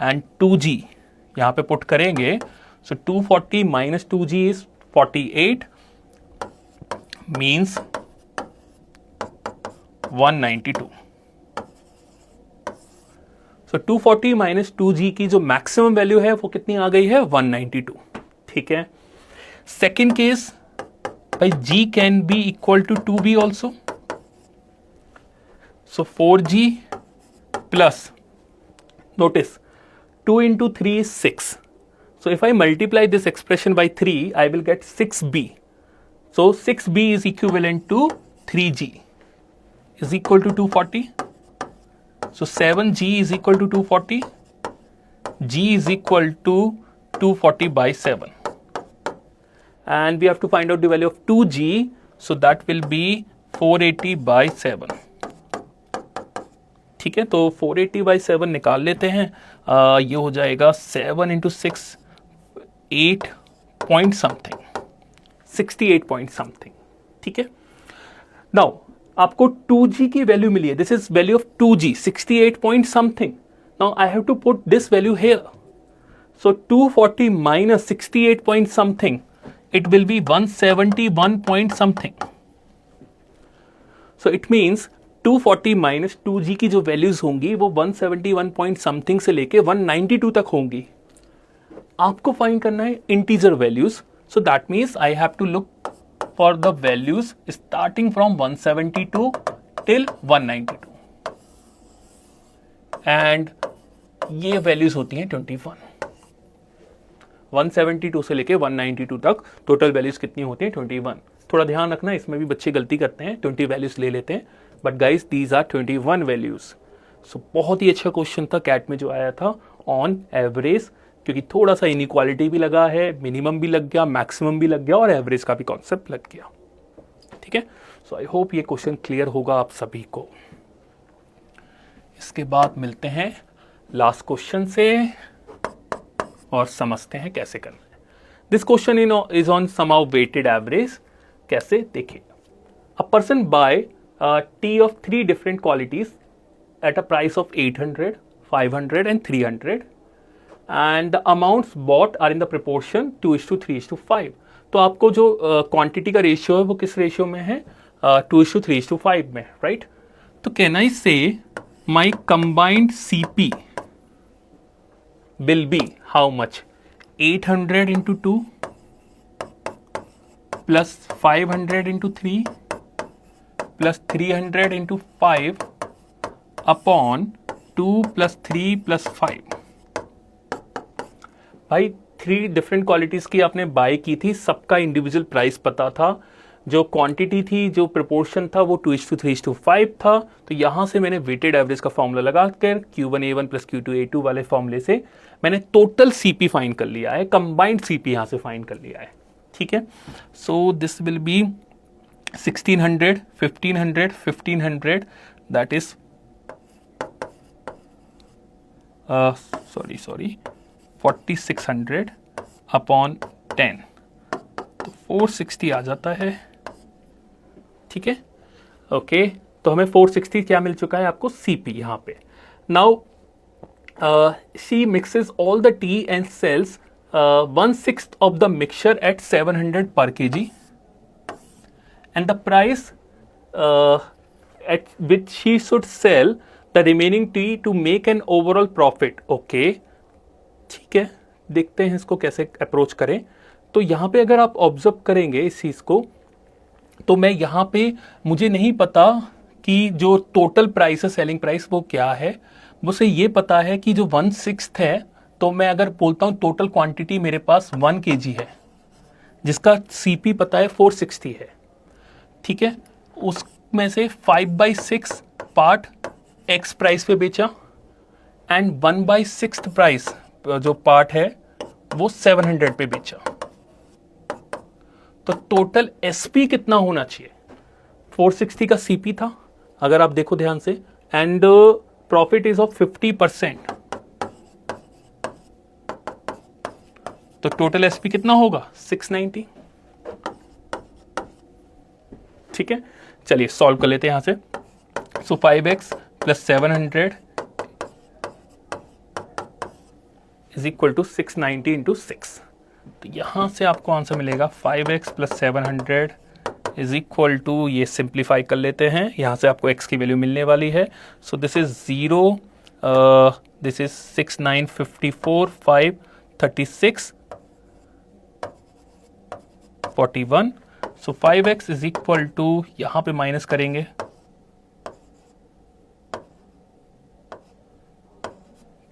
and 2g यहाँ पे put करेंगे। सो 240 minus 2g is 48 means 192। So 240 minus 2g की जो मैक्सिमम वैल्यू है वो कितनी आ गई है? 192। ठीक है, सेकेंड केस, भाई g can be equal to 2b also. So 4g plus, notice 2 into 3 is 6. So if I multiply this expression by 3, I will get 6b. So 6b is equivalent to 3g is equal to 240. So 7g is equal to 240. g is equal to 240 by 7. And we have to find out the value of 2g, so that will be 480 by 7। ठीक है, तो 480 by 7 निकाल लेते हैं। ये हो जाएगा 7 into 6 8 point something 68 point something। ठीक है, नाउ आपको 2g की वैल्यू मिली है, this is value of 2g 68 point something। Now I have to put this value here. So 240 minus 68 point something, it will be 171 point something। So it means 240 minus 2g की जो values होंगी वो 171 point something से लेके 192 तक होंगी। आपको find करना है integer values, so that means I have to look for the values starting from 172 till 192 and ये वैल्यूज होती हैं 21। 172 से लेके 192 तक टोटल वैल्यूज कितनी होती हैं? 21। थोड़ा ध्यान रखना, इसमें भी बच्चे गलती करते हैं, 20 वैल्यूज ले लेते हैं, but guys these are 21 values. So बहुत ही अच्छा क्वेश्चन था कैट में जो आया था ऑन एवरेज, क्योंकि थोड़ा सा इनइक्वालिटी भी लगा है, मिनिमम भी लग गया, मैक्सिमम भी लग गया और एवरेज का भी कॉन्सेप्ट लग गया। ठीक है, सो आई होप ये क्वेश्चन क्लियर होगा आप सभी को। इसके बाद मिलते हैं लास्ट क्वेश्चन से और समझते हैं कैसे करना है। This question is on somehow weighted average. कैसे? देखिए, a person buy tea of 3 different qualities at a price of 800, 500 and 300 and the amounts bought are in the proportion 2:3:5। तो आपको जो क्वांटिटी का रेशियो है वो किस रेशियो में है, 2:3:5 में, राइट। तो can I say my combined CP will be how much, 800 into 2 plus 500 into 3 plus 300 into 5 upon 2 plus 3 plus 5। भाई 3 डिफरेंट क्वालिटीज की आपने बाय की थी, सबका इंडिविजुअल प्राइस पता था, जो क्वांटिटी थी, जो प्रोपोर्शन था वो 2:3:5 था। तो यहां से मैंने वेटेड एवरेज का फॉर्मूला लगाकर Q1A1 प्लस Q2A2 वाले फॉर्मूले से मैंने टोटल सीपी फाइंड कर लिया है, कंबाइंड सीपी यहां से फाइंड कर लिया है, ठीक है। So this will B 1600, 1500, 1500, that is sorry 4600 upon 10, तो 460 आ जाता है, ठीक है। ओके, तो हमें 460 क्या मिल चुका है आपको, सीपी यहां पे। Now she mixes all the tea and sells 1/6 of the mixture at 700 per kg and the price at which she should sell the remaining tea to make an overall profit। okay, ठीक है, देखते हैं इसको कैसे approach करें। तो यहां पे अगर आप ऑब्जर्व करेंगे इस चीज को, तो मैं यहां पे मुझे नहीं पता कि जो टोटल प्राइस है, सेलिंग प्राइस वो क्या है, मुझे ये पता है कि जो 1/6 है, तो मैं अगर बोलता हूं टोटल क्वांटिटी मेरे पास 1 kg है, जिसका सीपी पता है 460 है, ठीक है। उसमें से 5/6 पार्ट एक्स प्राइस पे बेचा एंड 1/6 प्राइस जो पार्ट है वो 700 पे बेचा। तो टोटल एसपी कितना होना चाहिए, 460 का सीपी था अगर आप देखो ध्यान से, एंड प्रॉफिट इज ऑफ 50%, तो टोटल एसपी कितना होगा 690, ठीक है। चलिए सॉल्व कर लेते हैं यहां से। So 5x plus 700 is equal to 690 into 6। तो यहां से आपको आंसर मिलेगा 5x plus 700 is equal to, ये सिंप्लीफाई कर लेते हैं, यहां से आपको x की वैल्यू मिलने वाली है। So this is 0, this is 6954 5 36 41। So 5x is equal to, यहां पे माइनस करेंगे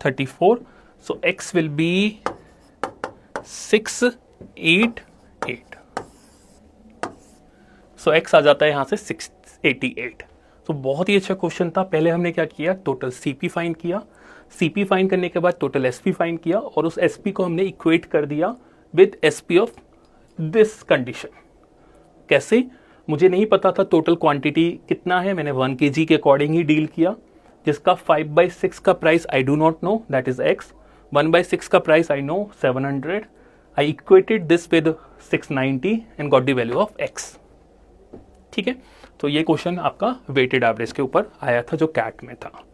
34, so x will be 688, so x आ जाता है यहां से 688। तो बहुत ही अच्छा क्वेश्चन था। पहले हमने क्या किया, टोटल सीपी फाइंड किया, सीपी फाइंड करने के बाद टोटल एसपी फाइंड किया, और उस एसपी को हमने इक्वेट कर दिया with SP of this condition. कैसे, मुझे नहीं पता था टोटल क्वांटिटी कितना है, मैंने 1 kg के अकॉर्डिंग ही डील किया, जिसका 5/6 का price I do not no, that is x, 1/6 का price I know 700, I equated this with 690 and got the value of x, ठीक है। तो ये क्वेश्चन आपका वेटेड एवरेज के ऊपर आया था जो कैट में था।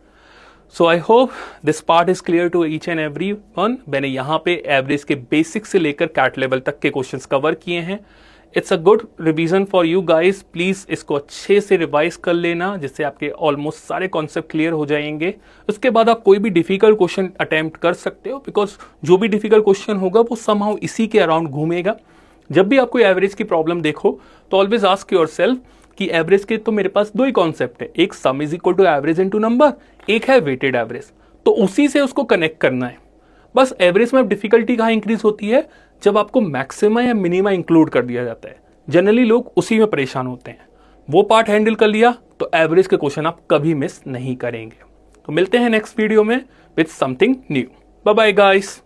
So I hope this part is clear to each and every one. मैंने यहाँ पे एवरेज के बेसिक से लेकर कैट लेवल तक के क्वेश्चंस कवर किए हैं। It's a good revision for you guys, please इसको अच्छे से रिवाइज कर लेना, जिससे आपके ऑलमोस्ट सारे कॉन्सेप्ट क्लियर हो जाएंगे। उसके बाद आप कोई भी डिफिकल्ट क्वेश्चन अटेम्प्ट कर सकते हो, बिकॉज जो भी डिफिकल्ट क्वेश्चन होगा वो समहाउ इसी के अराउंड घूमेगा। जब भी आपको एवरेज की प्रॉब्लम देखो तो ऑलवेज आस्क योर सेल्फ कि एवरेज के तो मेरे पास 2 ही कॉन्सेप्ट है, एक sum is equal to average into number, एक है वेटेड एवरेज, तो उसी से उसको कनेक्ट करना है। बस एवरेज में डिफिकल्टी कहाँ इंक्रीज होती है, जब आपको मैक्सिमा या मिनिमा इंक्लूड कर दिया जाता है। जनरली लोग उसी में परेशान होते हैं। वो पार्ट हैंडल कर लिया तो एवरेज के क्वेश्चन आप कभी मिस नहीं करेंगे। तो मिलते हैं नेक्स्ट वीडियो में with something new. Bye bye guys.